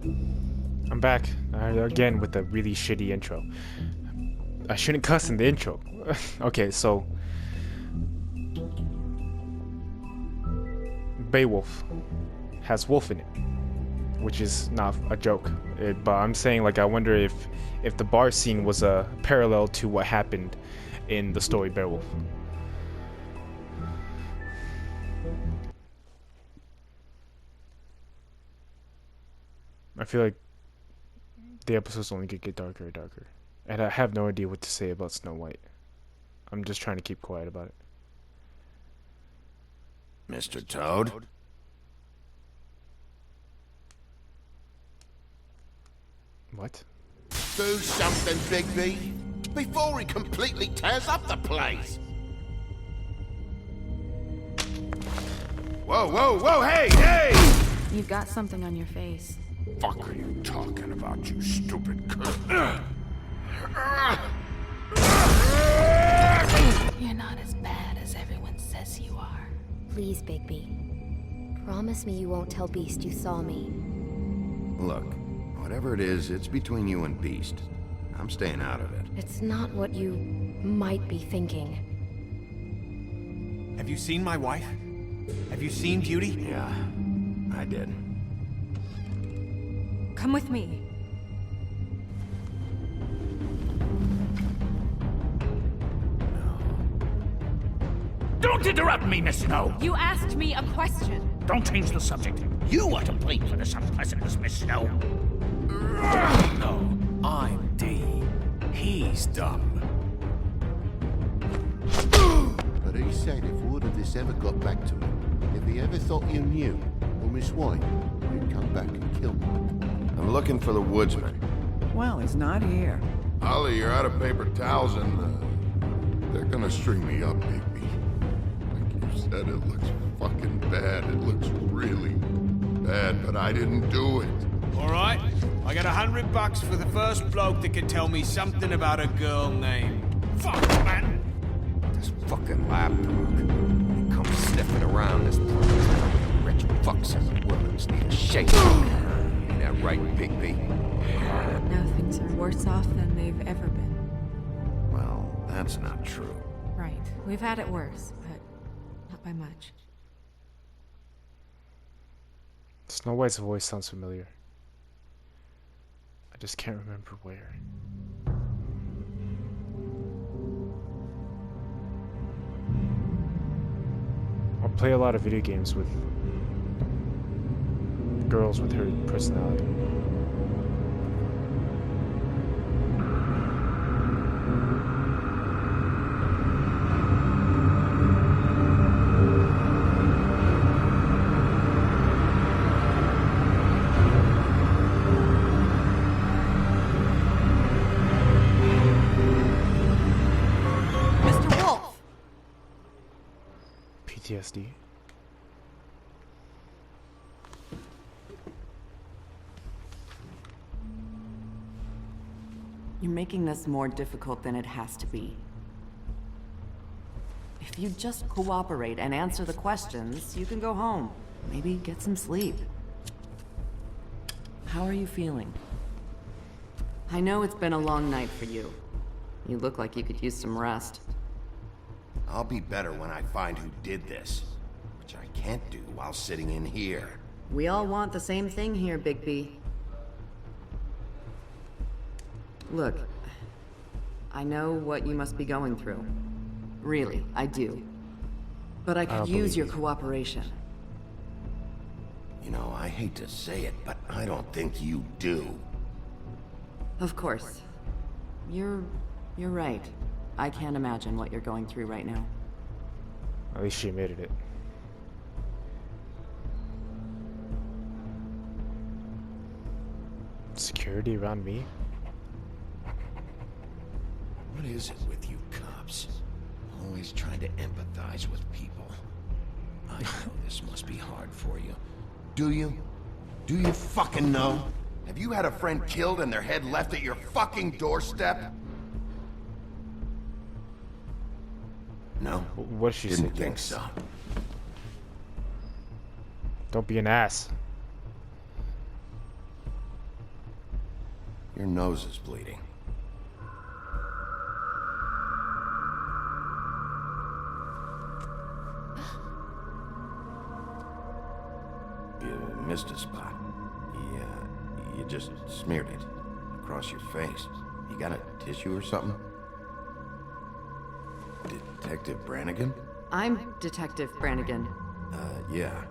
I'm back again with a really shitty intro. I shouldn't cuss in the intro. Okay, so Beowulf has wolf in it, which is not a joke. But I'm saying, like, I wonder if the bar scene was a parallel to what happened in the story Beowulf. I feel like the episodes only get darker and darker, and I have no idea what to say about Snow White. I'm just trying to keep quiet about it. Mr. Toad? What? Do something, Bigby, before he completely tears up the place. Whoa, whoa, whoa, hey, hey! You've got something on your face. Fuck are you talking about, you stupid cunt? You're not as bad as everyone says you are. Please, Bigby. Promise me you won't tell Beast you saw me. Look, whatever it is, it's between you and Beast. I'm staying out of it. It's not what you might be thinking. Have you seen my wife? Have you seen Beauty? Yeah, I did. Come with me. Don't interrupt me, Miss Snow! You asked me a question. Don't change the subject. You are to blame for this unpleasantness, Miss Snow. No, I'm D. He's dumb. But he said if word of this ever got back to him, if he ever thought you knew, or Miss White, he'd come back and kill me. I'm looking for the woodsman. Well, he's not here. Ollie, you're out of paper towels and they're gonna string me up, Bigby. Like you said, it looks fucking bad. It looks really bad, but I didn't do it. Alright, I got $100 for the first bloke that can tell me something about a girl named... Fuck, man! This fucking lapdog. He comes sniffing around this place. Rich fucks and the women's need a shake. Ain't that right, Bigby? Now things are worse off than they've ever been. Well, that's not true. Right. We've had it worse, but not by much. Snow White's voice sounds familiar. I just can't remember where. I play a lot of video games with girls with her personality. Mr. Wolf! PTSD. You're making this more difficult than it has to be. If you just cooperate and answer the questions, you can go home. Maybe get some sleep. How are you feeling? I know it's been a long night for you. You look like you could use some rest. I'll be better when I find who did this, which I can't do while sitting in here. We all want the same thing here, Bigby. Look, I know what you must be going through. Really, I do. But I could use your cooperation. You know, I hate to say it, but I don't think you do. Of course. You're right. I can't imagine what you're going through right now. At least she admitted it. Security around me? What is it with you cops? Always trying to empathize with people. I know this must be hard for you. Do you? Do you fucking know? Have you had a friend killed and their head left at your fucking doorstep? No? What she Didn't said, think yes. so. Don't be an ass. Your nose is bleeding. You missed a spot. You just smeared it across your face. You got a tissue or something? Detective Brannigan? I'm Detective Brannigan. Yeah,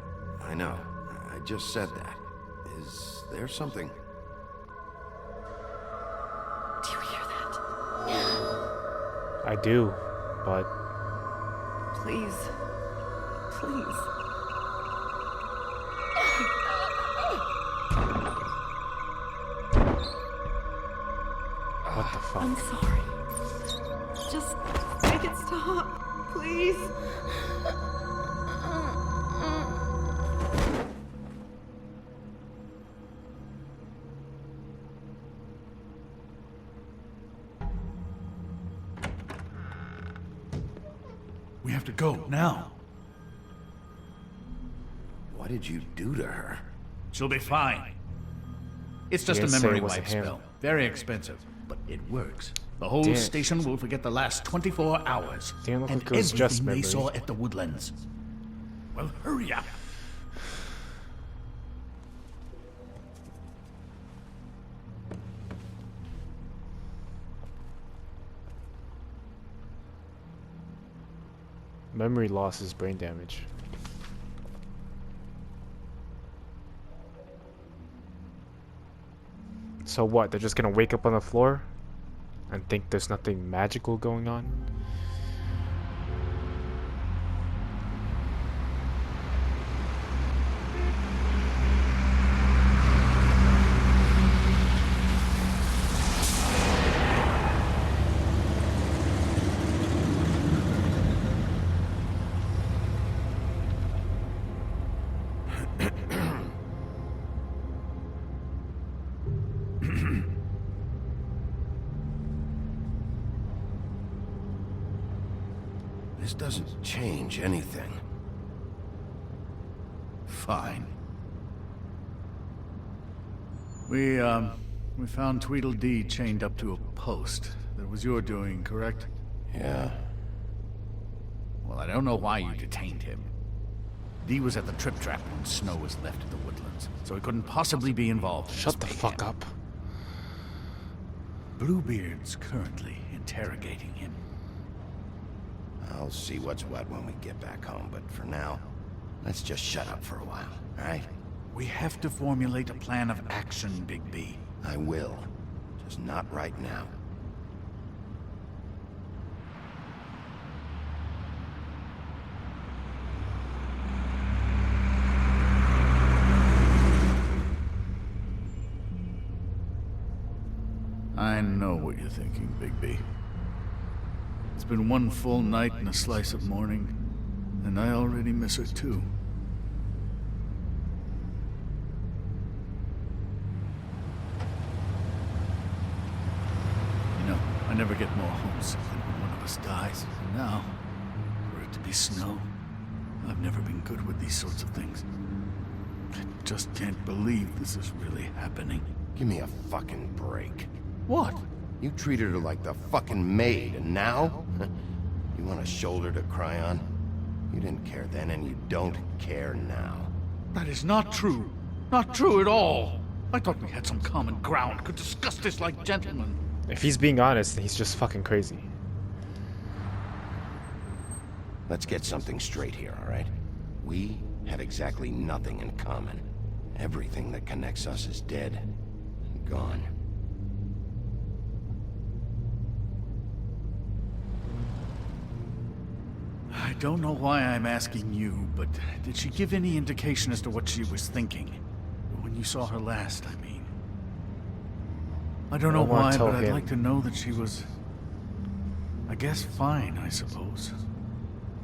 I know. I just said that. Is there something? Do you hear that? I do, but Please. Please. what the fuck? I'm sorry. Just make it stop, please. We have to go now. What did you do to her? She'll be fine. It's just a didn't say memory it wasn't wipe him. spell. Very expensive, but it works. The whole Damn. station will forget the last 24 hours. Didn't look and like it was just everything they memory. saw at the Woodlands. Well, hurry up. Memory loss is brain damage. So what? They're just gonna wake up on the floor and think there's nothing magical going on? This doesn't change anything. Fine. We found Tweedledee chained up to a post. That was your doing, correct? Yeah. Well, I don't know why you detained him. Dee was at the Trip Trap when Snow was left at the Woodlands, so he couldn't possibly be involved in Shut the this fuck mayhem. up. Bluebeard's currently interrogating him. I'll see what's what when we get back home, but for now, let's just shut up for a while, all right? We have to formulate a plan of action, Big B. I will. Just not right now. I know what you're thinking, Big B. It's been one full night and a slice of morning, and I already miss her too. You know, I never get more homesick than when one of us dies. And now, for it to be Snow, I've never been good with these sorts of things. I just can't believe this is really happening. Give me a fucking break. What? You treated her like the fucking maid, and now? You want a shoulder to cry on? You didn't care then, and you don't care now. That is not true. Not true at all. I thought we had some common ground, could discuss this like gentlemen. If he's being honest, then he's just fucking crazy. Let's get something straight here, all right? We have exactly nothing in common. Everything that connects us is dead and gone. I don't know why I'm asking you, but did she give any indication as to what she was thinking? When you saw her last, I mean. I don't know I wanna why, tell but I'd him. like to know that she was... I guess fine, I suppose.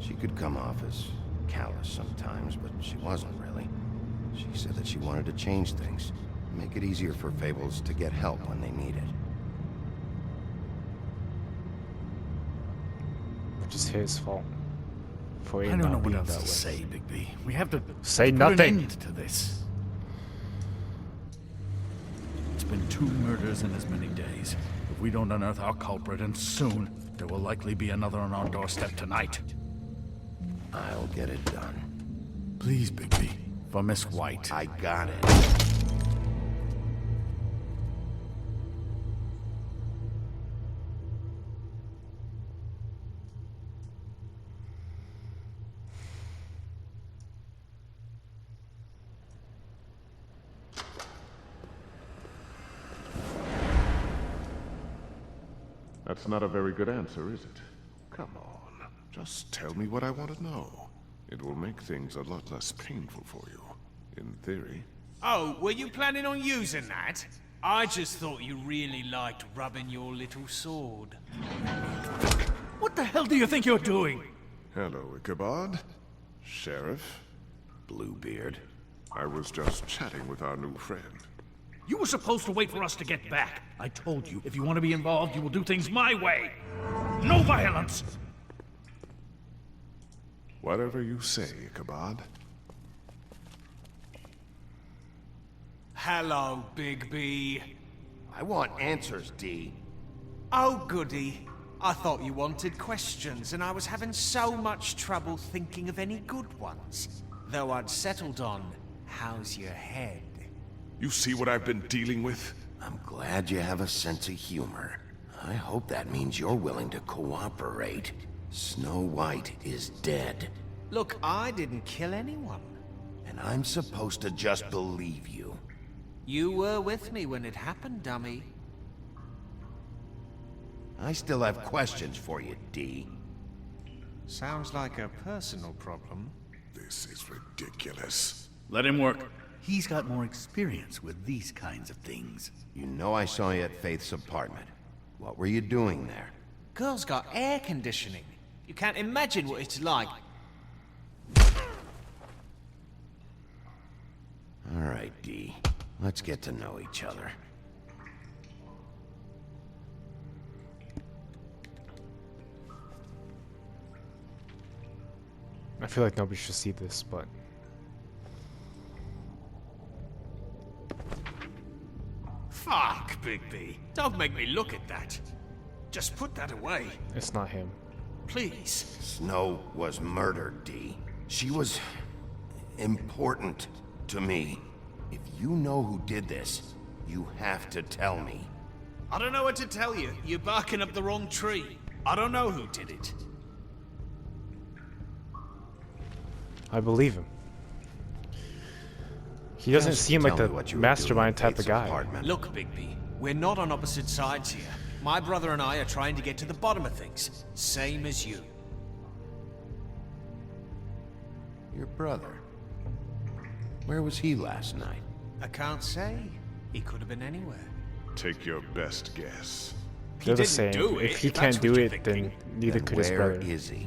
She could come off as callous sometimes, but she wasn't really. She said that she wanted to change things, make it easier for Fables to get help when they need it. Which is his fault. For it I don't not know what being else that to way. say, Big B. We have to Say put nothing. an end to this. It's been 2 murders in as many days. If we don't unearth our culprit, and soon, there will likely be another on our doorstep tonight. I'll get it done. Please, Bigby. For Miss White. I got it. That's not a very good answer, is it? Come on. Just tell me what I want to know. It will make things a lot less painful for you. In theory. Oh, were you planning on using that? I just thought you really liked rubbing your little sword. What the hell do you think you're doing? Hello, Ichabod. Sheriff. Bluebeard. I was just chatting with our new friend. You were supposed to wait for us to get back. I told you, if you want to be involved, you will do things my way. No violence! Whatever you say, Ichabod. Hello, Bigby. I want answers, D. Oh, goody. I thought you wanted questions, and I was having so much trouble thinking of any good ones. Though I'd settled on, how's your head? You see what I've been dealing with? I'm glad you have a sense of humor. I hope that means you're willing to cooperate. Snow White is dead. Look, I didn't kill anyone. And I'm supposed to just believe you. You were with me when it happened, dummy. I still have questions for you, D. Sounds like a personal problem. This is ridiculous. Let him work. He's got more experience with these kinds of things. You know I saw you at Faith's apartment. What were you doing there? Girl's got air conditioning. You can't imagine what it's like. All right, D. Let's get to know each other. I feel like nobody should see this, but... Fuck, Bigby. Don't make me look at that. Just put that away. It's not him. Please. Snow was murdered, D. She was... important to me. If you know who did this, you have to tell me. I don't know what to tell you. You're barking up the wrong tree. I don't know who did it. I believe him. He doesn't seem like the mastermind type of guy. Look, Bigby, we're not on opposite sides here. My brother and I are trying to get to the bottom of things. Same as you. Your brother? Where was he last night? I can't say. He could have been anywhere. Take your best guess. They're the same. If he can't do it, then neither could his brother. Where is he?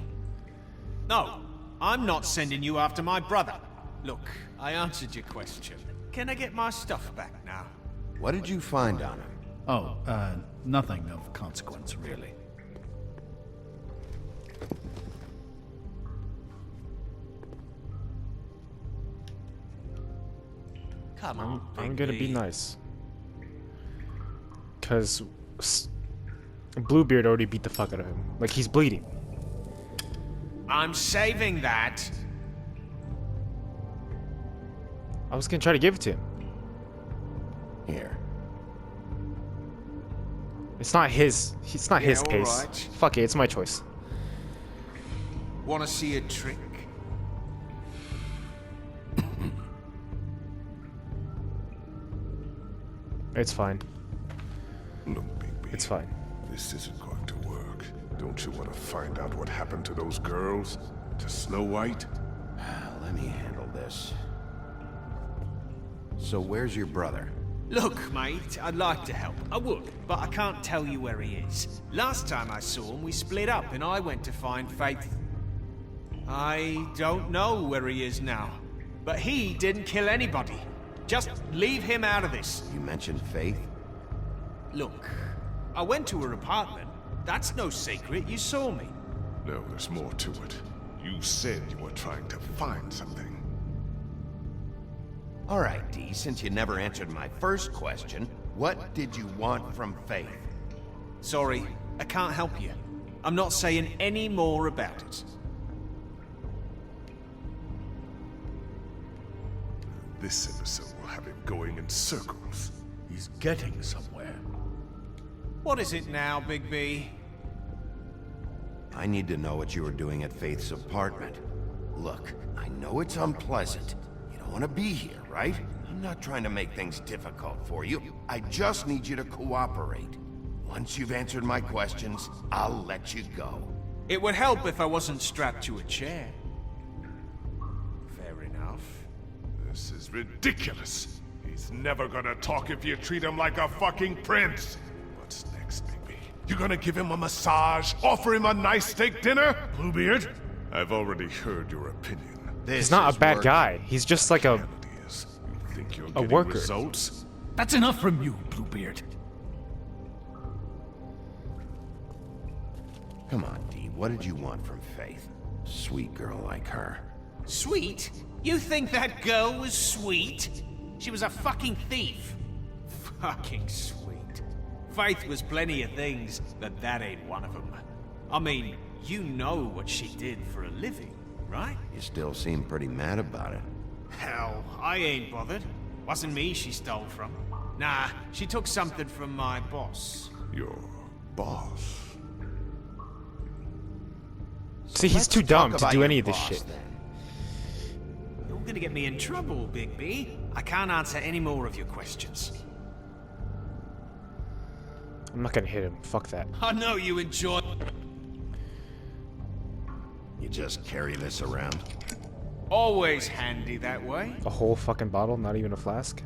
No, I'm not sending you after my brother. Look, I answered your question. Can I get my stuff back now? What did you find on him? Oh, nothing of consequence, really. Come on, I'm gonna be nice. Cause Bluebeard already beat the fuck out of him. Like, he's bleeding. I'm saving that. I was gonna try to give it to him. Here. It's not his. It's not his case. Right. Fuck it. It's my choice. Wanna see a trick? It's fine. Look, Bigby. It's fine. This isn't going to work. Don't you want to find out what happened to those girls? To Snow White? Let me handle this. So where's your brother? Look, mate, I'd like to help. I would, but I can't tell you where he is. Last time I saw him, we split up and I went to find Faith. I don't know where he is now, but he didn't kill anybody. Just leave him out of this. You mentioned Faith? Look, I went to her apartment. That's no secret, you saw me. No, there's more to it. You said you were trying to find something. All right, D, since you never answered my first question, What did you want from Faith? Sorry, I can't help you. I'm not saying any more about it. This episode will have him going in circles. He's getting somewhere. What is it now, Big B? I need to know what you were doing at Faith's apartment. Look, I know it's unpleasant. You don't want to be here, right? I'm not trying to make things difficult for you. I just need you to cooperate. Once you've answered my questions, I'll let you go. It would help if I wasn't strapped to a chair. Fair enough. This is ridiculous. He's never gonna talk if you treat him like a fucking prince. What's next, baby? You gonna give him a massage? Offer him a nice steak dinner? Bluebeard? I've already heard your opinion. He's not a bad guy. He's just like a You think you're a getting worker. results? That's enough from you, Bluebeard. Come on, Dee, what did you want from Faith? Sweet girl like her. Sweet? You think that girl was sweet? She was a fucking thief. Fucking sweet. Faith was plenty of things, but that ain't one of them. I mean, you know what she did for a living, right? You still seem pretty mad about it. Hell, I ain't bothered. Wasn't me she stole from. Nah, she took something from my boss. Your boss? See, he's too dumb to do any of this shit. You're gonna get me in trouble, Big B. I can't answer any more of your questions. I'm not gonna hit him. Fuck that. I know you enjoy... You just carry this around? Always handy that way. A whole fucking bottle, not even a flask.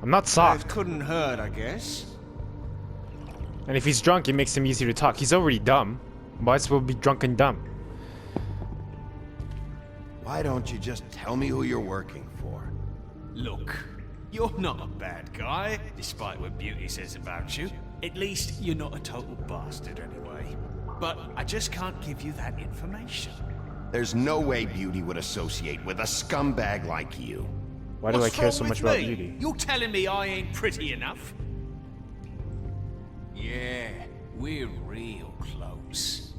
I'm not soft. It couldn't hurt, I guess. And if he's drunk, it makes him easier to talk. He's already dumb. Might as well be drunk and dumb. Why don't you just tell me who you're working for? Look, you're not a bad guy, despite what Beauty says about you. At least, you're not a total bastard anyway. But I just can't give you that information. There's no way Beauty would associate with a scumbag like you. Why do I care so much about me? Beauty? You're telling me I ain't pretty enough? Yeah, we're real close.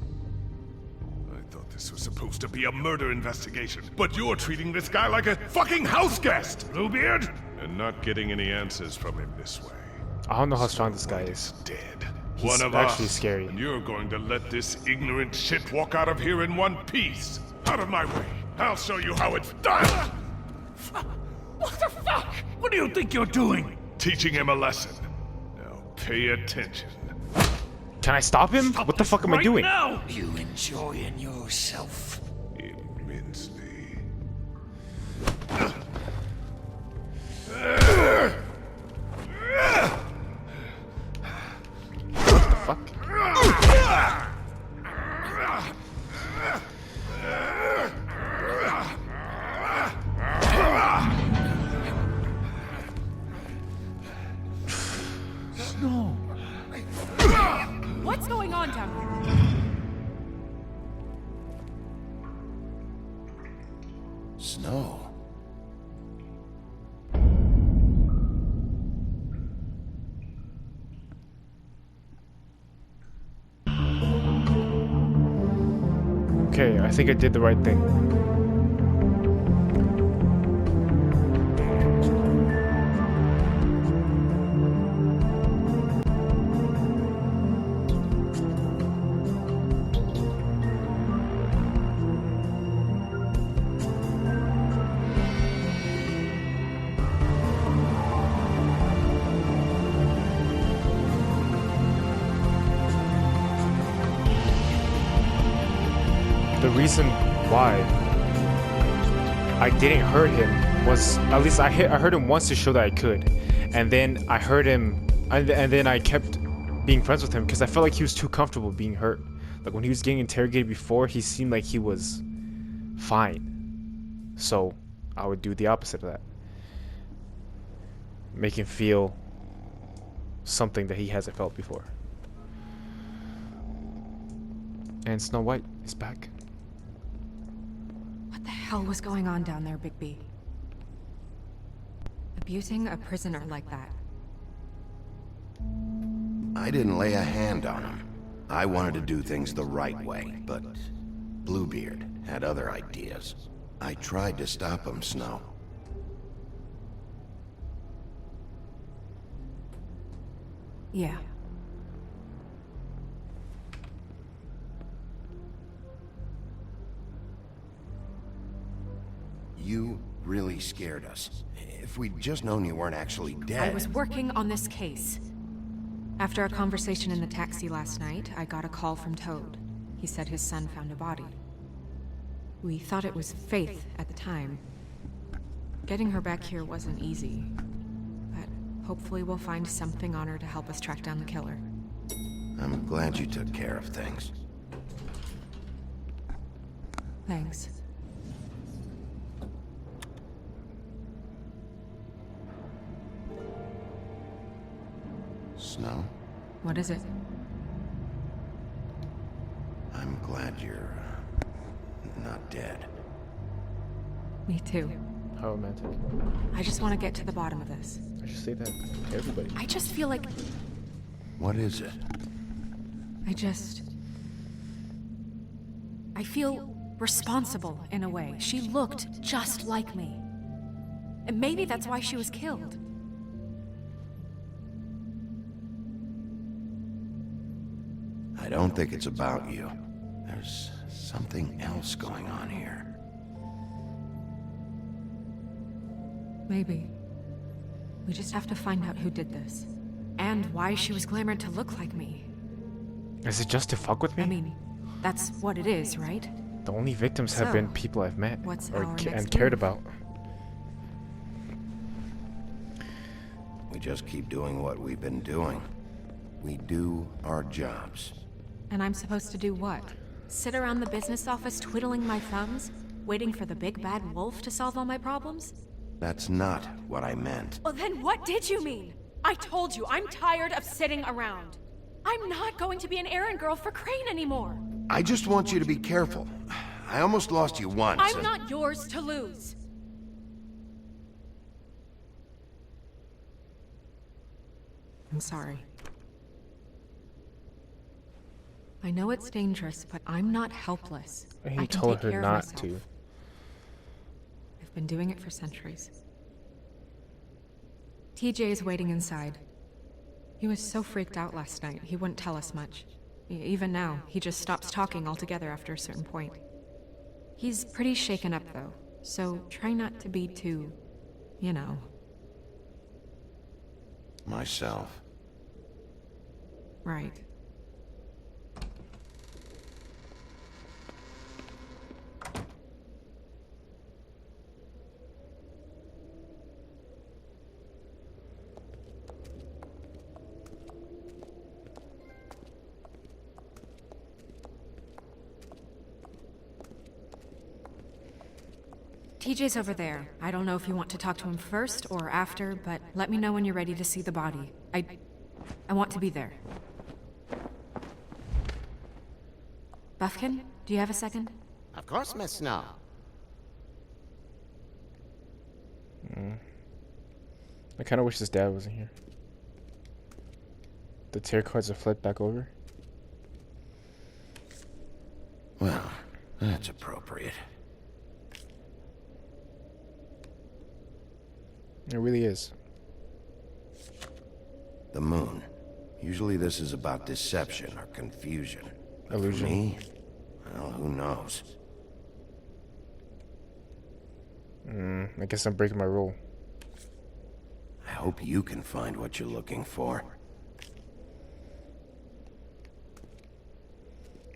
I thought this was supposed to be a murder investigation, but you're treating this guy like a fucking house guest, Bluebeard! And not getting any answers from him this way. I don't know how strong this guy is. Dead. He's One of actually us. scary. And you're going to let this ignorant shit walk out of here in one piece. Out of my way. I'll show you how it's done. What the fuck? What do you think you're doing? Teaching him a lesson. Now pay attention. Can I stop him? What the fuck am I doing? Now! You enjoying yourself? Immensely. Fuck. No. What's going on down here? Snow. Okay, I think I did the right thing. The reason why I didn't hurt him was, at least I heard him once to show that I could, and then I heard him, and then I kept being friends with him because I felt like he was too comfortable being hurt. Like when he was getting interrogated before, he seemed like he was fine, so I would do the opposite of that, make him feel something that he hasn't felt before. And Snow White is back. What the hell was going on down there, Bigby? Abusing a prisoner like that. I didn't lay a hand on him. I wanted to do things the right way, but Bluebeard had other ideas. I tried to stop him, Snow. Yeah. You really scared us. If we'd just known you weren't actually dead... I was working on this case. After our conversation in the taxi last night, I got a call from Toad. He said his son found a body. We thought it was Faith at the time. Getting her back here wasn't easy. But hopefully we'll find something on her to help us track down the killer. I'm glad you took care of things. Thanks. Snow? What is it? I'm glad you're... not dead. Me too. How romantic. I just want to get to the bottom of this. I should say that to everybody. I just feel like... What is it? I feel responsible in a way. She looked just like me. And maybe that's why she was killed. I don't think it's about you. There's something else going on here. Maybe. We just have to find out who did this. And why she was glamored to look like me. Is it just to fuck with me? I mean, that's what it is, right? The only victims have been So, people I've met what's or our and next cared move? about. We just keep doing what we've been doing. We do our jobs. And I'm supposed to do what? Sit around the business office twiddling my thumbs? Waiting for the big bad wolf to solve all my problems? That's not what I meant. Well, then what did you mean? I told you, I'm tired of sitting around. I'm not going to be an errand girl for Crane anymore. I just want you to be careful. I almost lost you once. I'm not yours to lose. I'm sorry. I know it's dangerous, but I'm not helpless. And I he can told take her care of not myself. to. I've been doing it for centuries. TJ is waiting inside. He was so freaked out last night, he wouldn't tell us much. Even now, he just stops talking altogether after a certain point. He's pretty shaken up, though, so try not to be too, you know. Myself. Right. TJ's over there. I don't know if you want to talk to him first or after, but let me know when you're ready to see the body. I want to be there. Buffkin, do you have a second? Of course, Miss Snow. I kind of wish his dad wasn't here. The tear cards are flipped back over. Well, that's appropriate. It really is. The moon. Usually this is about deception or confusion. But Illusion. For me, well, who knows? I guess I'm breaking my rule. I hope you can find what you're looking for.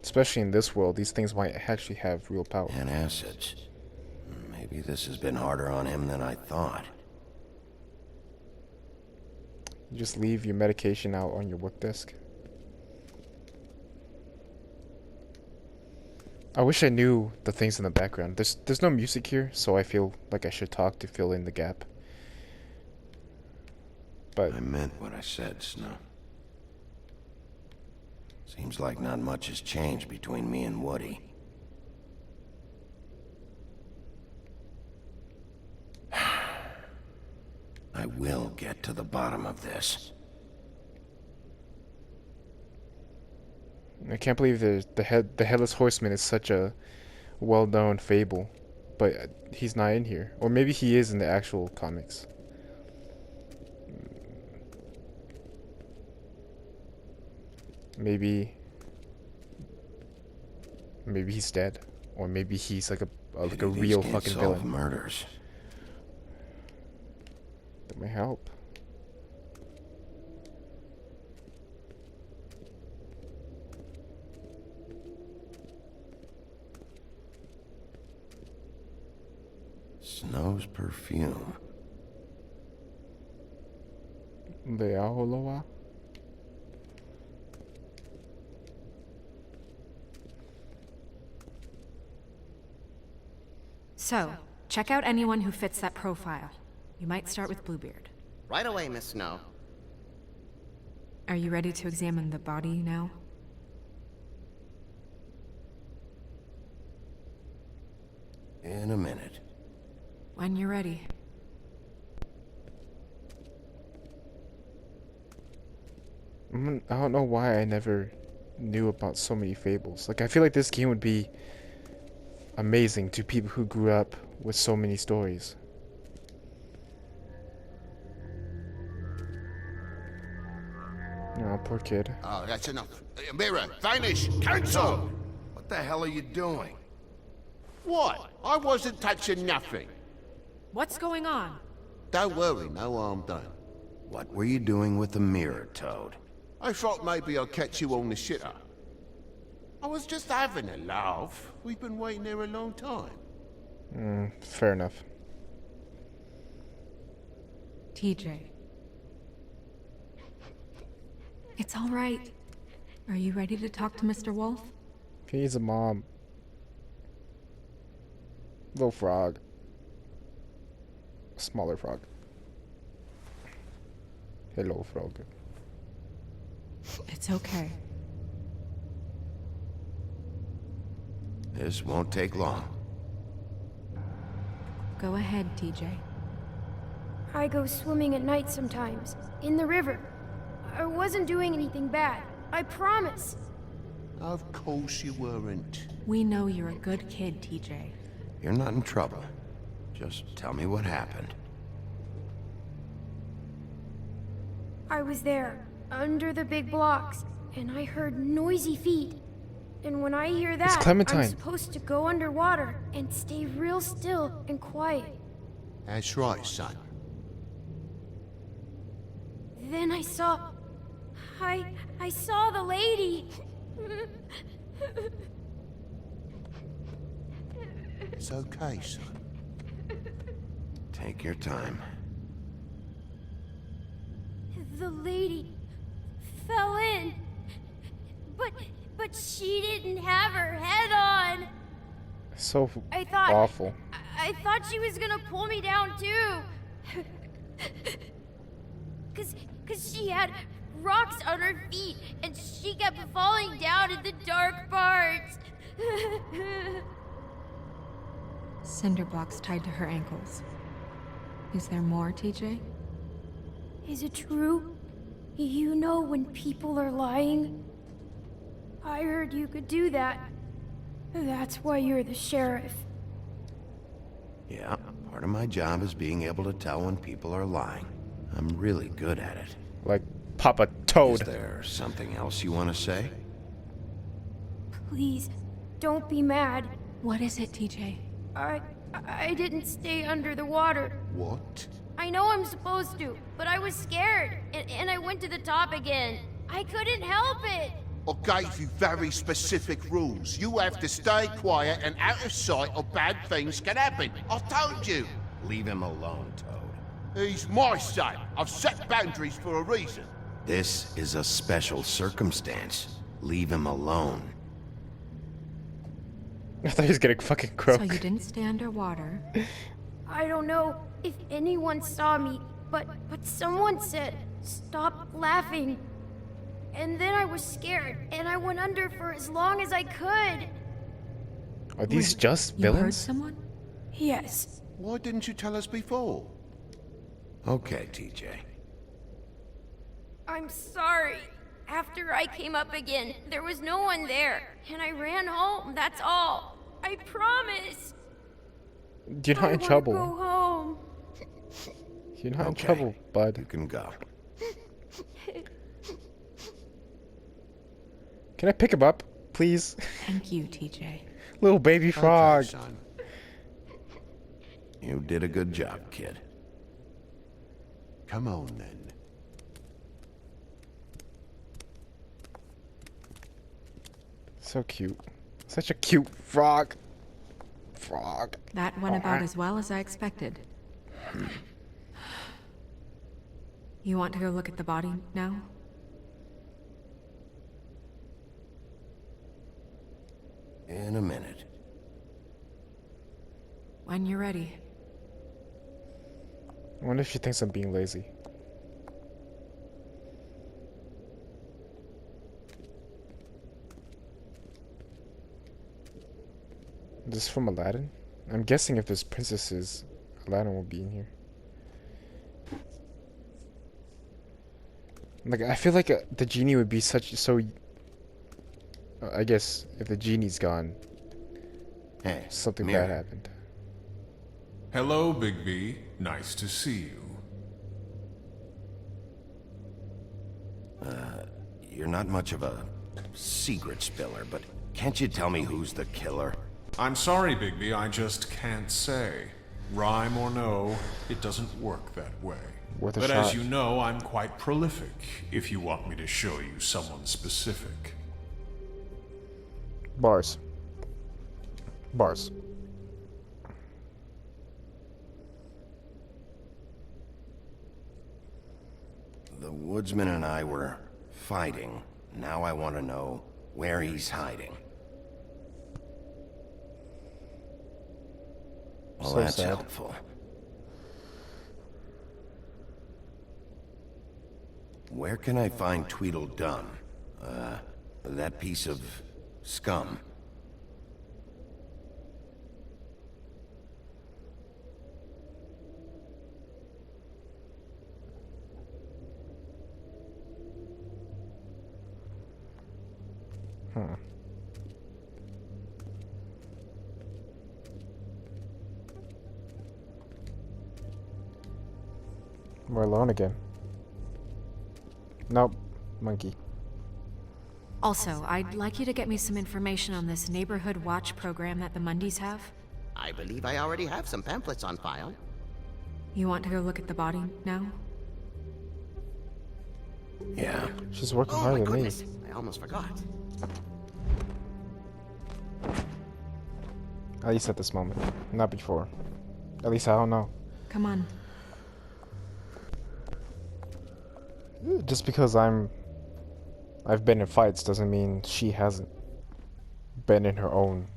Especially in this world, these things might actually have real power. And acids. Maybe this has been harder on him than I thought. You just leave your medication out on your work desk. I wish I knew the things in the background. There's no music here, so I feel like I should talk to fill in the gap. But I meant what I said, Snow. Seems like not much has changed between me and Woody. I will get to the bottom of this. I can't believe the Headless Horseman is such a well-known fable, but he's not in here. Or maybe he is in the actual comics. Maybe he's dead, or maybe he's like a real fucking villain. Murders. That may help. Snow's perfume. Leaholoa? So, check out anyone who fits that profile. You might start with Bluebeard. Right away, Miss Snow. Are you ready to examine the body now? In a minute. When you're ready. I don't know why I never knew about so many fables. Like, I feel like this game would be amazing to people who grew up with so many stories. Oh, poor kid. Oh, that's enough. Mirror, vanish, cancel! What the hell are you doing? What? I wasn't touching nothing. What's going on? Don't worry, no harm done. What were you doing with the mirror, Toad? I thought maybe I'd catch you on the shitter. I was just having a laugh. We've been waiting there a long time. Fair enough. TJ. It's all right. Are you ready to talk to Mr. Wolf? He's a mom. Little frog. Smaller frog. Hello, frog. It's okay. This won't take long. Go ahead, TJ. I go swimming at night sometimes, in the river. I wasn't doing anything bad. I promise. Of course you weren't. We know you're a good kid, TJ. You're not in trouble. Just tell me what happened. I was there, under the big blocks, and I heard noisy feet. And when I hear that, Clementine. I'm supposed to go underwater and stay real still and quiet. That's right, son. Then I saw the lady. It's okay, son. Take your time. The lady fell in. But she didn't have her head on. So I thought awful. I thought she was gonna pull me down too. Cause she had rocks on her feet and she kept falling down in the dark parts. Cinder blocks tied to her ankles. Is there more, TJ? Is it true? You know when people are lying? I heard you could do that. That's why you're the sheriff. Yeah, part of my job is being able to tell when people are lying. I'm really good at it. Like Papa Toad. Is there something else you want to say? Please, don't be mad. What is it, TJ? I didn't stay under the water. What? I know I'm supposed to, but I was scared, and I went to the top again. I couldn't help it. I gave you very specific rules. You have to stay quiet and out of sight or bad things can happen. I told you. Leave him alone, Toad. He's my son. I've set boundaries for a reason. This is a special circumstance. Leave him alone. I thought he was getting fucking So croaked. you didn't stay underwater. I don't know if anyone saw me, but someone said, "Stop laughing." And then I was scared, and I went under for as long as I could. Are these just You heard villains? someone? Yes. Why didn't you tell us before? Okay, TJ. I'm sorry. After I came up again, there was no one there, and I ran home, that's all. I promise. You're not in trouble. Go home. You're not in Okay. trouble, bud. You can go. Can I pick him up, please? Thank you, TJ. Little baby frog. Okay, son. You did a good job, kid. Come on, then. So cute. Such a cute frog. Frog. That went about as well as I expected. You want to go look at the body now? In a minute. When you're ready. I wonder if she thinks I'm being lazy. This is from Aladdin? I'm guessing if there's princesses, Aladdin will be in here. Like, I feel like the genie would be so... I guess if the genie's gone, Hey, something Mira. bad happened. Hello, Bigby. Nice to see you. You're not much of a secret spiller, but can't you tell me who's the killer? I'm sorry, Bigby, I just can't say. Rhyme or no, it doesn't work that way. Worth a But shot. as you know, I'm quite prolific, if you want me to show you someone specific. Bars. Bars. The woodsman and I were fighting. Now I want to know where he's hiding. Well, So that's sad. helpful. Where can I find Tweedledum? That piece of scum. We're alone again. Nope. Monkey. Also, I'd like you to get me some information on this neighborhood watch program that the Mundys have. I believe I already have some pamphlets on file. You want to go look at the body now? Yeah. She's working Oh my harder than me. goodness, I almost forgot. At least at this moment. Not before. At least I don't know. Come on. Just because I've been in fights doesn't mean she hasn't been in her own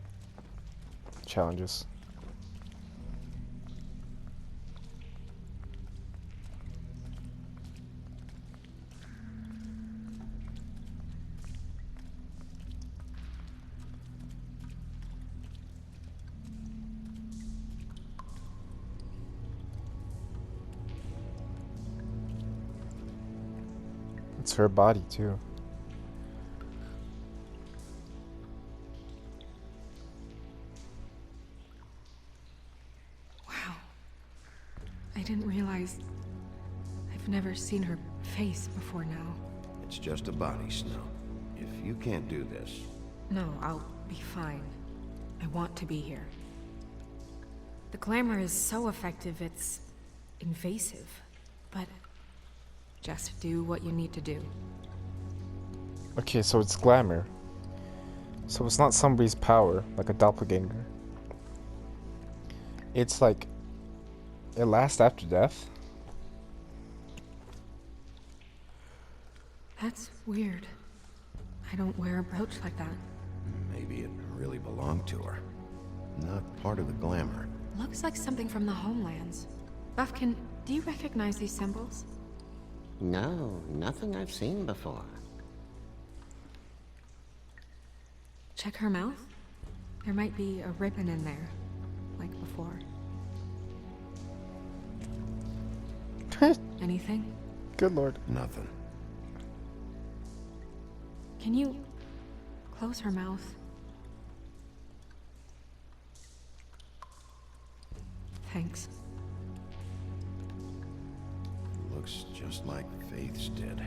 challenges. It's her body too. Wow. I didn't realize I've never seen her face before now. It's just a body, Snow. If you can't do this, No, I'll be fine. I want to be here. The glamour is so effective, it's invasive. But just do what you need to do. Okay, so it's glamour. So it's not somebody's power, like a doppelganger. It's like, it lasts after death? That's weird. I don't wear a brooch like that. maybe it really belonged to her. Not part of the glamour. Looks like something from the homelands. Buffkin, do you recognize these symbols? No, nothing I've seen before. Check her mouth. There might be a ribbon in there, like before. Anything? Good lord. Nothing. Can you close her mouth? Thanks. Looks just like Faith's did.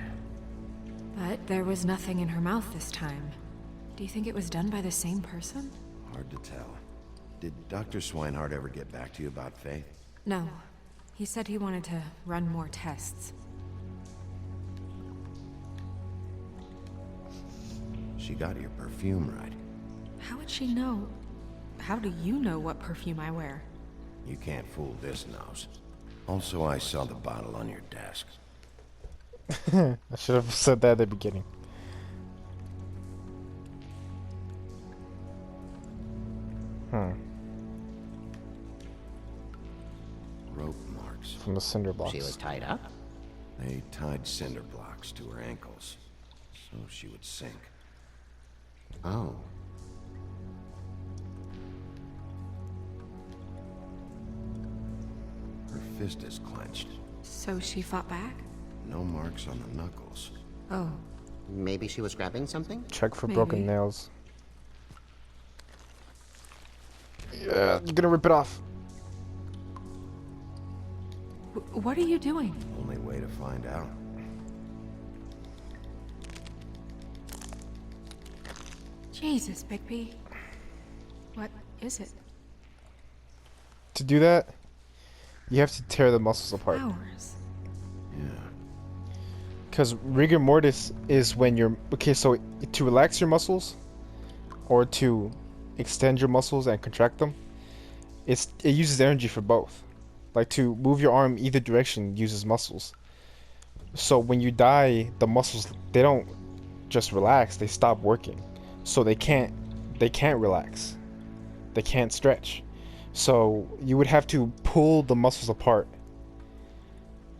But there was nothing in her mouth this time. Do you think it was done by the same person? Hard to tell. Did Dr. Swinehart ever get back to you about Faith? No. He said he wanted to run more tests. She got your perfume right. How would she know? How do you know what perfume I wear? You can't fool this nose. Also, I saw the bottle on your desk. I should have said that at the beginning. Rope marks. From the cinder blocks. She was tied up? They tied cinder blocks to her ankles, so she would sink. Oh. Her fist is clenched. So she fought back? No marks on the knuckles. Oh. Maybe she was grabbing something? Check for Maybe. broken nails. Yeah, you're gonna rip it off. What are you doing? Only way to find out. Jesus, Bigby. What is it? To do that, you have to tear the muscles apart. Hours. Yeah. Because rigor mortis is when you're... Okay, so to relax your muscles, or to extend your muscles and contract them, it uses energy for both. Like, to move your arm either direction uses muscles. So when you die, the muscles, they don't just relax, they stop working. So they can't relax. They can't stretch. So you would have to pull the muscles apart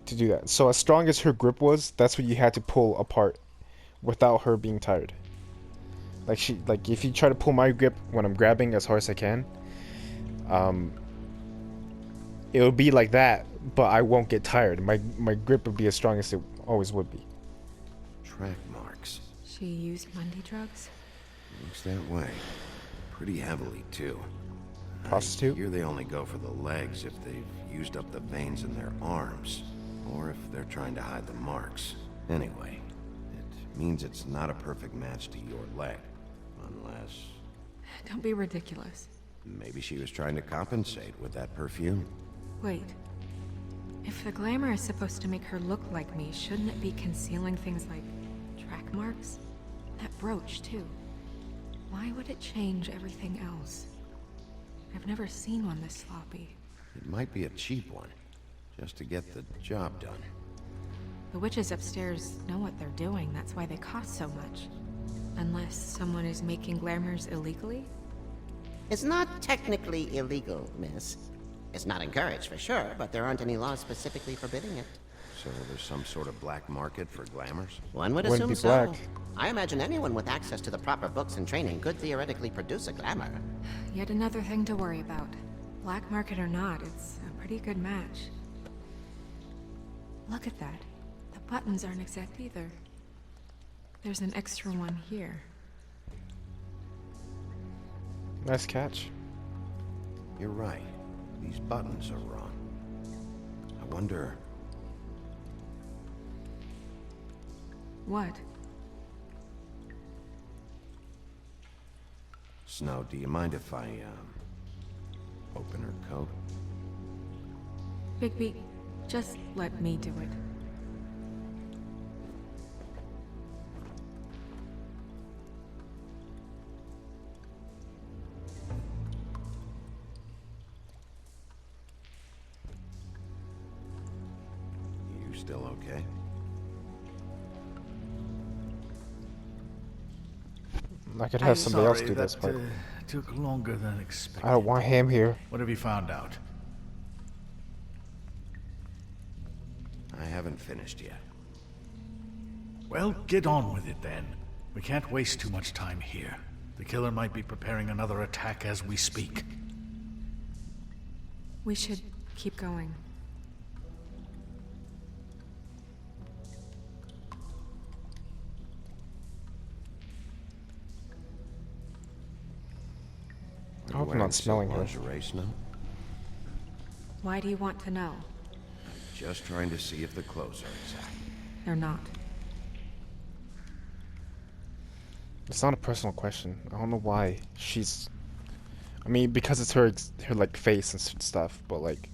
to do that. So as strong as her grip was, that's what you had to pull apart without her being tired. Like if you try to pull my grip when I'm grabbing as hard as I can, it would be like that, but I won't get tired. My grip would be as strong as it always would be. Track marks. She used Mundy drugs? Looks that way. Pretty heavily, too. Prostitute? I hear they only go for the legs if they've used up the veins in their arms, or if they're trying to hide the marks. Anyway, it means it's not a perfect match to your leg, unless... Don't be ridiculous. Maybe she was trying to compensate with that perfume. Wait. If the glamour is supposed to make her look like me, shouldn't it be concealing things like track marks? That brooch, too. Why would it change everything else? I've never seen one this sloppy. It might be a cheap one, just to get the job done. The witches upstairs know what they're doing, that's why they cost so much. Unless someone is making glamours illegally? It's not technically illegal, miss. It's not encouraged for sure, but there aren't any laws specifically forbidding it. So there's some sort of black market for glamours? One would Wouldn't assume be so. black. I imagine anyone with access to the proper books and training could theoretically produce a glamour. Yet another thing to worry about. Black market or not, it's a pretty good match. Look at that. The buttons aren't exact either. There's an extra one here. Nice catch. You're right. These buttons are wrong. I wonder... What? Snow, do you mind if I, open her coat? Bigby, just let me do it. You still okay? I could have somebody else do this, but took longer than expected. I don't want him here. What have you found out? I haven't finished yet. Well, get on with it then. We can't waste too much time here. The killer might be preparing another attack as we speak. We should keep going. hope I'm Wearing not smelling silk her. lingerie, Snow? Why do you want to know? Just trying to see if the clothes are exact. They're not. It's not a personal question. I don't know why she's. I mean, because it's her like face and stuff, but like.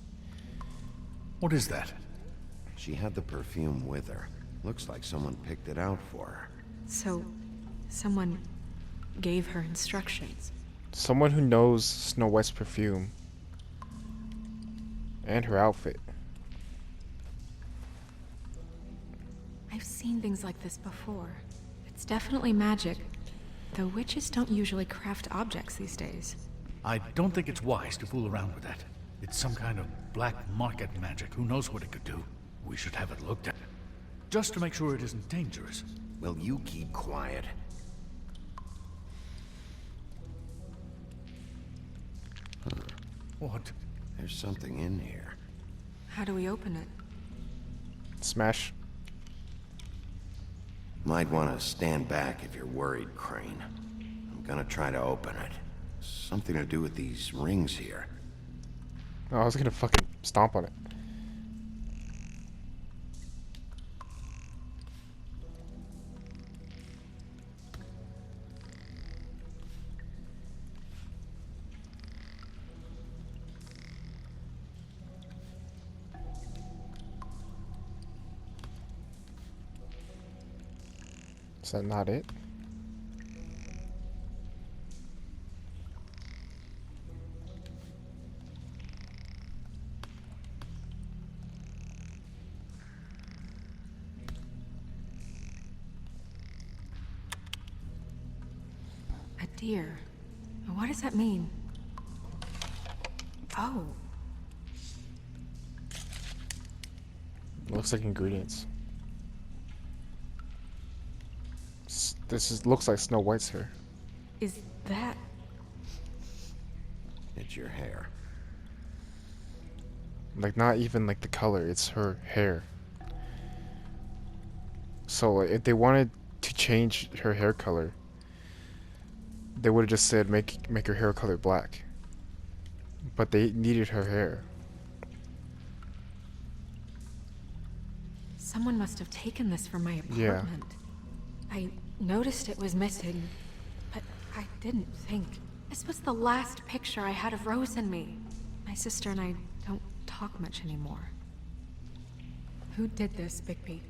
What is that? She had the perfume with her. Looks like someone picked it out for her. So, someone gave her instructions. Someone who knows Snow White's perfume and her outfit. I've seen things like this before. It's definitely magic, though witches don't usually craft objects these days. I don't think it's wise to fool around with that. It's some kind of black market magic. Who knows what it could do? We should have it looked at. Just to make sure it isn't dangerous. Will you keep quiet? What? There's something in here. How do we open it? Smash. Might want to stand back if you're worried, Crane. I'm gonna try to open it. Something to do with these rings here. Oh, I was gonna fucking stomp on it. Is that not it? A deer. What does that mean? Oh, Looks like ingredients. Looks like Snow White's hair. is that... It's your hair. Like, not even like the color, it's her hair. So like, if they wanted to change her hair color, they would have just said make her hair color black. But they needed her hair. Someone must have taken this from my Yeah. apartment. I noticed it was missing, but I didn't think. This was the last picture I had of Rose and me. My sister and I don't talk much anymore. Who did this, Bigby?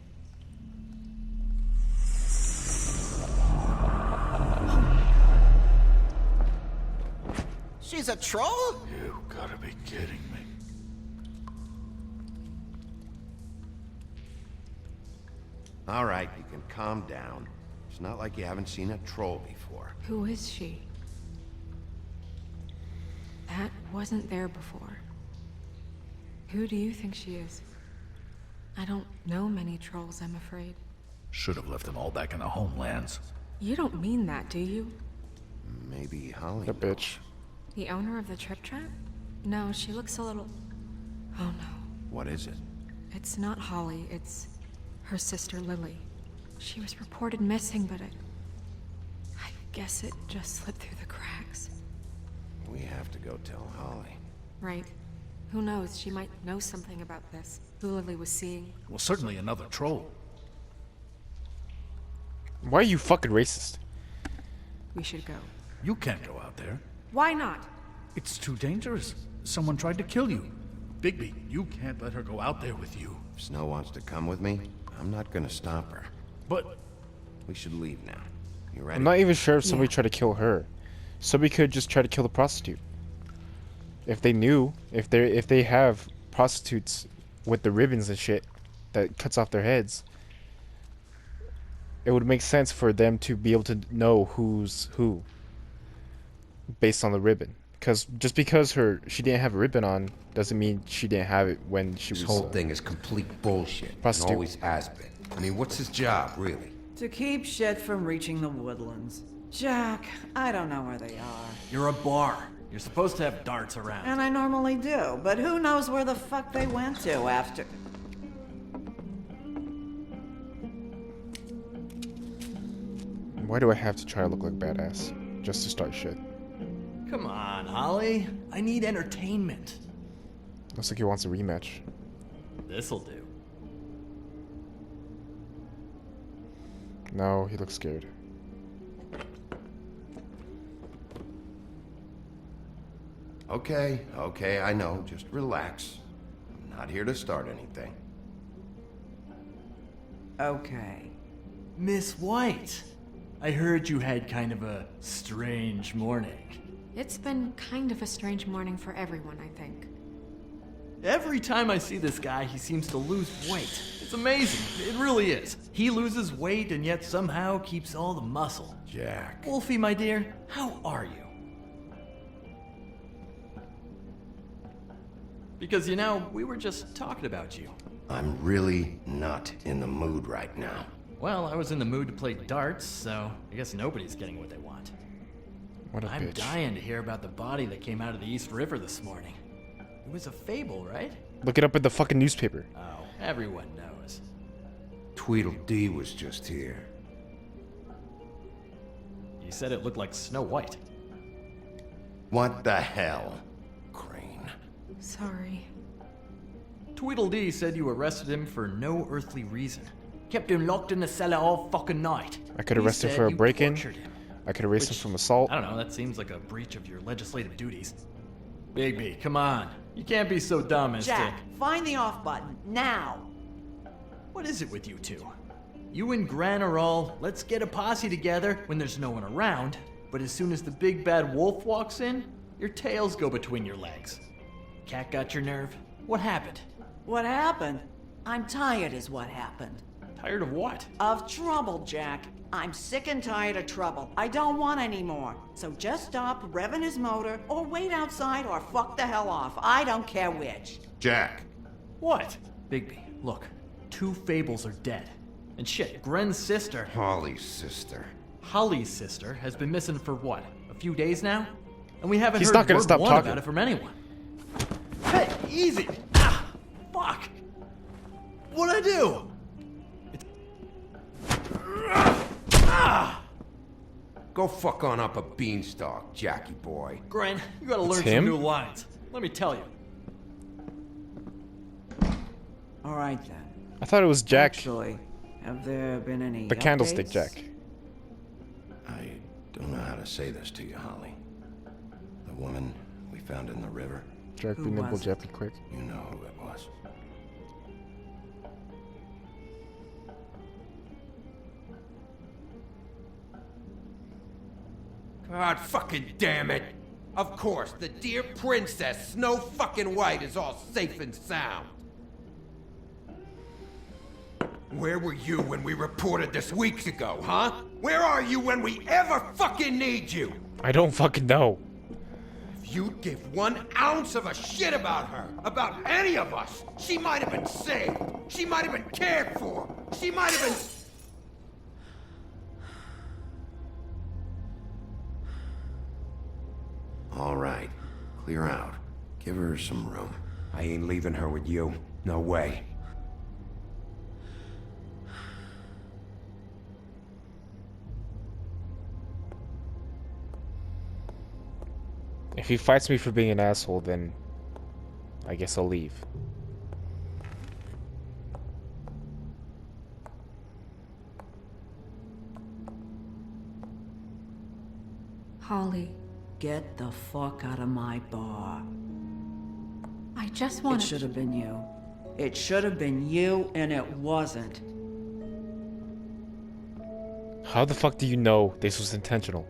She's a troll? You gotta be kidding me. All right, you can calm down. It's not like you haven't seen a troll before. Who is she? That wasn't there before. Who do you think she is? I don't know many trolls, I'm afraid. Should have left them all back in the homelands. You don't mean that, do you? Maybe Holly. The bitch. The owner of the trip trap? No, she looks a little... Oh no. What is it? It's not Holly, it's her sister Lily. She was reported missing, but I guess it just slipped through the cracks. We have to go tell Holly. Right. Who knows, she might know something about this. Who Lily was seeing. Well, certainly another troll. Why are you fucking racist? We should go. You can't go out there. Why not? It's too dangerous. Someone tried to kill you. Bigby, you can't let her go out there with you. If Snow wants to come with me, I'm not gonna stop her. But We should leave now. You ready? I'm not even sure if somebody tried to kill her. Somebody could just try to kill the prostitute. If they knew, if they have prostitutes with the ribbons and shit that cuts off their heads, it would make sense for them to be able to know who's who based on the ribbon. Because just because she didn't have a ribbon on doesn't mean she didn't have it when she was. This whole thing is complete bullshit. And prostitute. always has been. I mean, what's his job, really? To keep shit from reaching the woodlands. Jack, I don't know where they are. You're a bar. You're supposed to have darts around. And I normally do, but who knows where the fuck they went to after... Why do I have to try to look like badass just to start shit? Come on, Holly. I need entertainment. Looks like he wants a rematch. This'll do. No, he looks scared. Okay, okay, I know. Just relax. I'm not here to start anything. Okay. Miss White, I heard you had kind of a strange morning. It's been kind of a strange morning for everyone, I think. Every time I see this guy, he seems to lose weight. It's amazing. It really is. He loses weight and yet somehow keeps all the muscle. Jack. Wolfie, my dear, how are you? Because, you know, we were just talking about you. I'm really not in the mood right now. Well, I was in the mood to play darts, so I guess nobody's getting what they want. What a I'm bitch. dying to hear about the body that came out of the East River this morning. It was a fable, right? Look it up in the fucking newspaper. Oh, everyone knows. Tweedledee was just here. He said it looked like Snow White. What the hell, Crane? Sorry. Tweedledee said you arrested him for no earthly reason. Kept him locked in the cellar all fucking night. I could arrest him He for said a you break-in. tortured him. I could arrest him from assault. I don't know, that seems like a breach of your legislative duties. Bigby, come on. You can't be so dumb as Jack, find the off button, now! What is it with you two? You and Gran are all, let's get a posse together when there's no one around, but as soon as the big bad wolf walks in, your tails go between your legs. Cat got your nerve? What happened? What happened? I'm tired is what happened. Tired of what? Of trouble, Jack. I'm sick and tired of trouble. I don't want any more. So just stop revving his motor, or wait outside, or fuck the hell off. I don't care which. Jack. What? Bigby, look. 2 fables are dead. And shit, Gren's sister... Holly's sister. Holly's sister has been missing for what? A few days now? And we haven't He's heard not gonna word stop one talking. about it from anyone. Hey, easy! Ah, fuck! What'd I do? Go fuck on up a beanstalk, Jackie boy. Gren, you gotta learn him? some new lines. Let me tell you. All right, then. I thought it was Jack. Actually, have there been any The candlestick updates? Jack. I don't know how to say this to you, Holly. The woman we found in the river. Jack, be Who nimble, was it? Jack, be quick. You know who it was. God fucking damn it! Of course, the dear princess, Snow fucking White, is all safe and sound. Where were you when we reported this weeks ago, huh? Where are you when we ever fucking need you? I don't fucking know. If you'd give 1 ounce of a shit about her, about any of us, she might have been saved. She might have been cared for. She might have been... All right, clear out. Give her some room. I ain't leaving her with you. No way. If he fights me for being an asshole, then I guess I'll leave. Holly, Get the fuck out of my bar. I just It want should have been you. It should have been you, and it wasn't. How the fuck do you know this was intentional?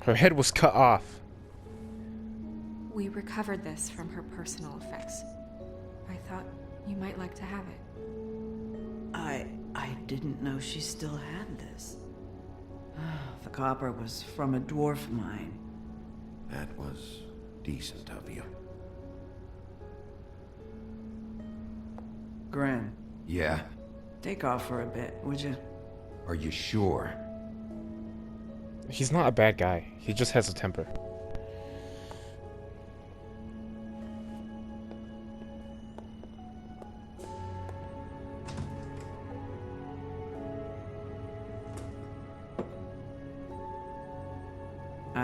Her head was cut off. We recovered this from her personal effects. I thought you might like to have it. I didn't know she still had this. The copper was from a dwarf mine. That was decent of you. Gren, Yeah? take off for a bit, would you? Are you sure? He's not a bad guy. He just has a temper.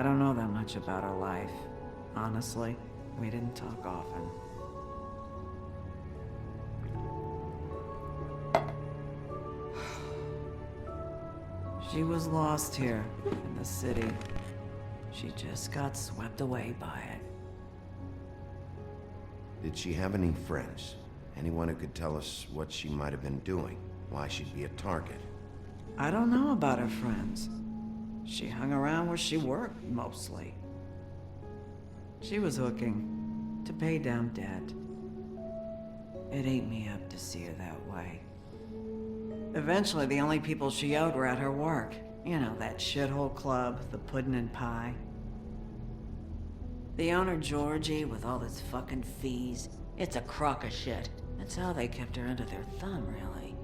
I don't know that much about her life. Honestly, we didn't talk often. She was lost here in the city. She just got swept away by it. Did she have any friends? Anyone who could tell us what she might have been doing? Why she'd be a target? I don't know about her friends. She hung around where she worked, mostly. She was hooking to pay down debt. It ate me up to see her that way. Eventually, the only people she owed were at her work. You know, that shithole club, the Puddin' and Pie. The owner, Georgie, with all his fucking fees, it's a crock of shit. That's how they kept her under their thumb, really.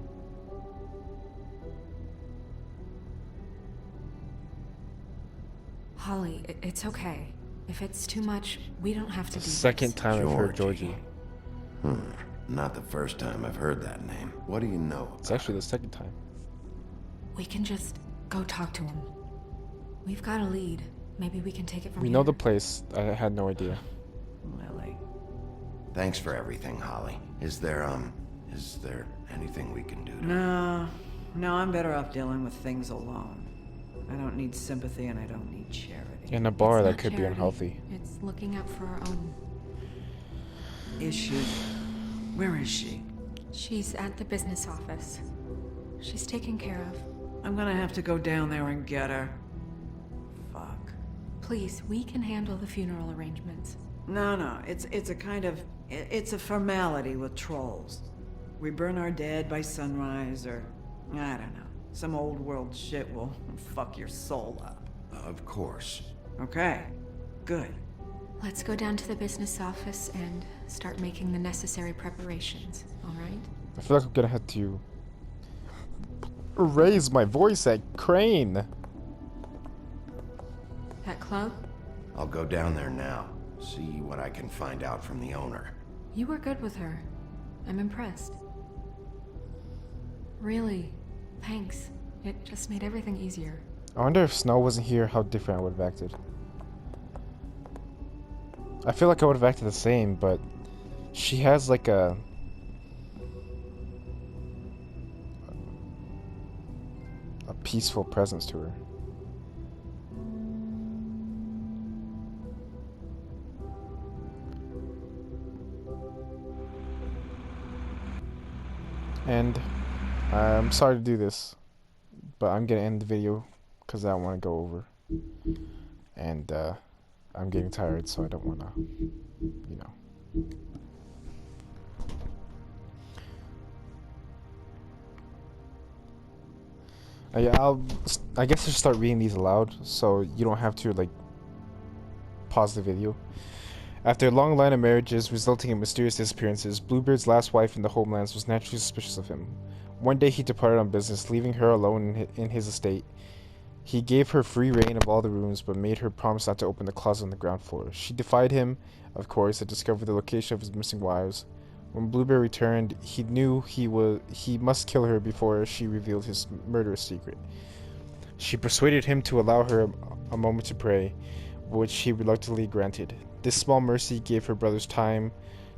Holly, it's okay. If it's too much, we don't have to do Second this. time I've heard Georgie. Not the first time I've heard that name. What do you know? It's actually the second time. We can just go talk to him. We've got a lead. Maybe we can take it from We here. know the place. I had no idea. Lily. Thanks for everything, Holly. Is there anything we can do to... No, I'm better off dealing with things alone. I don't need sympathy and I don't need charity. In a bar It's that not could be charity. unhealthy. It's looking out for our own. Is she? Where is she? She's at the business office. She's taken care of. I'm gonna have to go down there and get her. Fuck. Please, we can handle the funeral arrangements. No, it's a kind of... It's a formality with trolls. We burn our dead by sunrise, or... I don't know. Some old world shit will fuck your soul up. Of course. Okay. Good. Let's go down to the business office and start making the necessary preparations, alright? I feel like I'm gonna have to raise my voice at Crane. That club? I'll go down there now. See what I can find out from the owner. You were good with her. I'm impressed. Really, thanks. It just made everything easier. I wonder if Snow wasn't here, how different I would have acted. I feel like I would have acted the same, but she has like a peaceful presence to her. And I'm sorry to do this, but I'm gonna end the video because I don't want to go over. And I'm getting tired, so I don't want to, you know. I guess I'll start reading these aloud, so you don't have to, like, pause the video. After a long line of marriages resulting in mysterious disappearances, Bluebeard's last wife in the homelands was naturally suspicious of him. One day he departed on business, leaving her alone in his estate. He gave her free reign of all the rooms, but made her promise not to open the closet on the ground floor. She defied him, of course, and discovered the location of his missing wives. When Bluebeard returned, he knew he must kill her before she revealed his murderous secret. She persuaded him to allow her a moment to pray, which he reluctantly granted. This small mercy gave her brothers time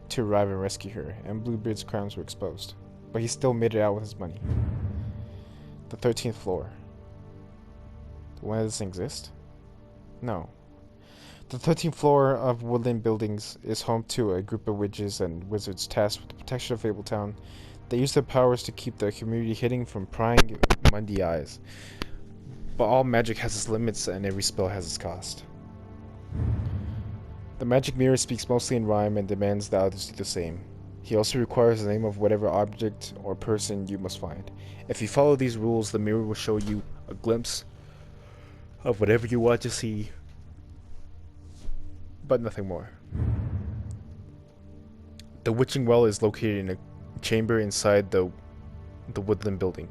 to arrive and rescue her, and Bluebeard's crimes were exposed. But he still made it out with his money. The 13th floor. When does this exist? No. The 13th floor of Woodland Buildings is home to a group of witches and wizards tasked with the protection of Fabletown. They use their powers to keep the community hidden from prying Mundy eyes. But all magic has its limits and every spell has its cost. The magic mirror speaks mostly in rhyme and demands that others do the same. He also requires the name of whatever object or person you must find. If you follow these rules, the mirror will show you a glimpse of whatever you want to see, but nothing more. The witching well is located in a chamber inside the Woodland Building,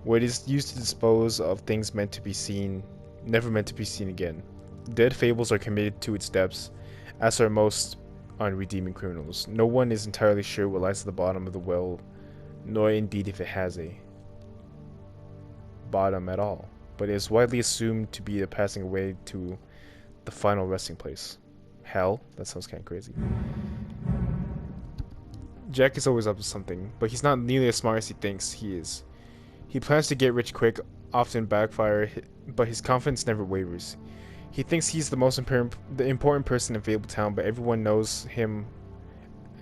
where it is used to dispose of things meant to be seen, never meant to be seen again. Dead fables are committed to its depths, as are most unredeeming criminals. No one is entirely sure what lies at the bottom of the well, nor indeed if it has a bottom at all, but it is widely assumed to be the passing away to the final resting place. Hell? That sounds kind of crazy. Jack is always up to something, but he's not nearly as smart as he thinks he is. He plans to get rich quick, often backfire, but his confidence never wavers. He thinks he's the most important person in Fabletown, but everyone knows him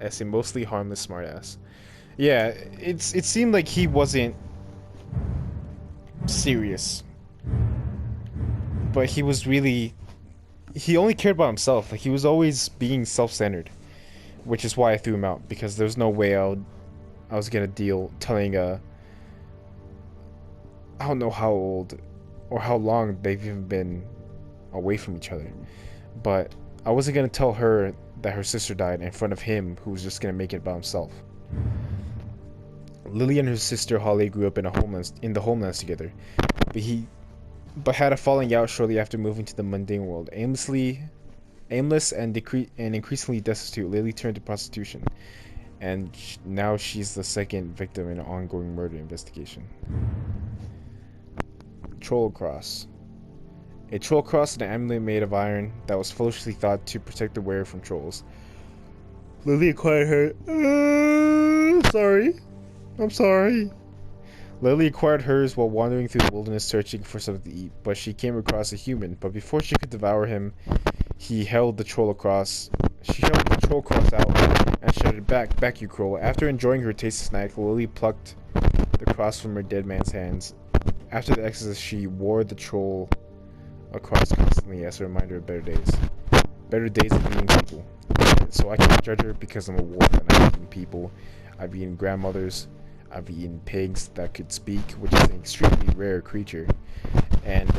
as a mostly harmless smartass. Yeah, it seemed like he wasn't serious, but he was really, he only cared about himself. Like, he was always being self-centered, which is why I threw him out, because there's no way I was gonna deal telling I don't know how old or how long they've even been away from each other, but I wasn't gonna tell her that her sister died in front of him, who was just gonna make it about himself. Lily and her sister Holly grew up in the homelands together, but had a falling out shortly after moving to the mundane world. Aimless and increasingly destitute, Lily turned to prostitution, and now she's the second victim in an ongoing murder investigation. Troll cross. A troll cross, an amulet made of iron that was foolishly thought to protect the wearer from trolls. Lily acquired her. I'm sorry. Lily acquired hers while wandering through the wilderness searching for something to eat, but she came across a human. But before she could devour him, she held the troll cross out and shouted, "Back, you troll!" After enjoying her tasty snack, Lily plucked the cross from her dead man's hands. After the exorcist, she wore the troll across constantly as a reminder of better days. Better days of eating people. So I can't judge her because I'm a wolf and I've eaten people. I've eaten grandmothers. I've eaten pigs that could speak, which is an extremely rare creature. And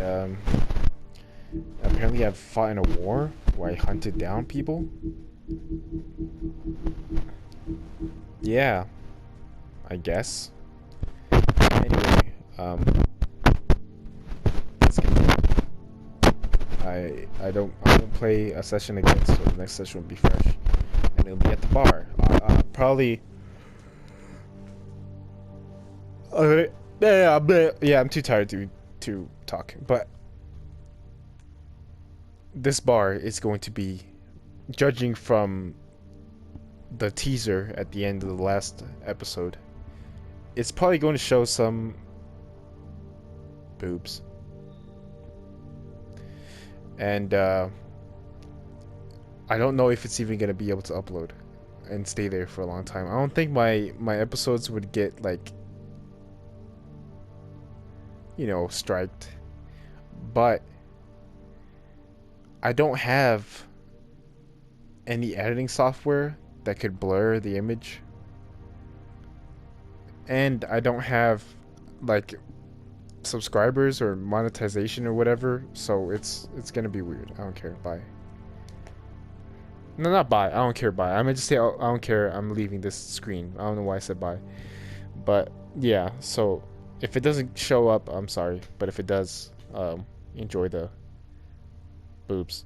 apparently I've fought in a war where I hunted down people. Yeah, I guess. Anyway, let's get to it. I don't play a session again, so the next session will be fresh, and it'll be at the bar. Probably. Yeah, I'm too tired to talk, but this bar is going to be, judging from the teaser at the end of the last episode, it's probably going to show some boobs. And I don't know if it's even going to be able to upload and stay there for a long time. I don't think my episodes would get, like, striked, but I don't have any editing software that could blur the image, and I don't have, like, subscribers or monetization or whatever, so it's gonna be weird. I don't care. Bye. No, not bye. I don't care. Bye. I'm gonna just say I don't care. I'm leaving this screen. I don't know why I said bye, but yeah. So if it doesn't show up, I'm sorry, but if it does, enjoy the boobs.